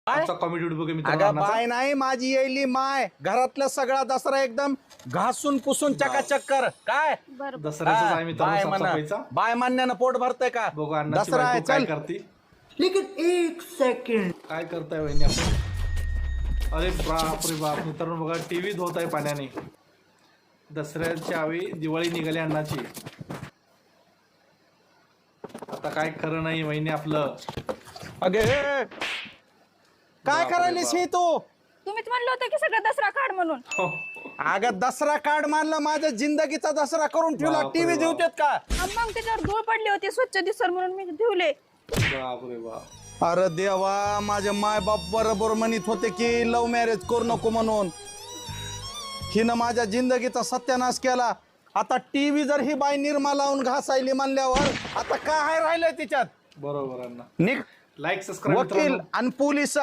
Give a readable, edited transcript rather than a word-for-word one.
आजचा comedy video बघा अगं मित्रांनो. बाय नाही माझी येईली माय घरातला सगळा दसरा एकदम घासून पुसून चकाचक कर काय दसऱ्याचा आहे मित्रांनो बाय म्हणा साफसफाईचा. बाय म्हणण्यानं पोट भरतय का बघू अण्णाची दसरा आहे बायको काय चल करते. लेकिन एक सेकंड काय करताय वहिनी आपण. अरे बाप रे बाप मित्रांनो बघा टीव्ही धुत आहे पाण्याने. दसऱ्याच्या वेळी दिवाळी निघाली अण्णाची. आता काय खरं नाही वहिनी आपलं. अगे काय करायलीस ही तू तुम्हीच म्हणलं होतं की सगळं दसरा काढ म्हणून. हो. अगं दसरा कार्ड मानला माझ्या जिंदगीचा दसरा करून ठेवला बापरे टीव्ही बाप. जेवतेत का मग त्याच्यावर धूळ पडली होती स्वच्छ दिसर म्हणून मी ठेवले. बाप रे बाप. अरे देवा माझे माय बाप बरोबर म्हणत होते की लव्ह मॅरेज करू नको म्हणून हिनं माझ्या जिंदगीचा सत्यानाश केला. आता टीव्ही जर ही बाई निर्मा लावून घासायली म्हणल्यावर आता काय राहिलंय तिच्यात बरोबर अण्णा. निक लाईक सबस्क्राईब वकील आणि पोलिस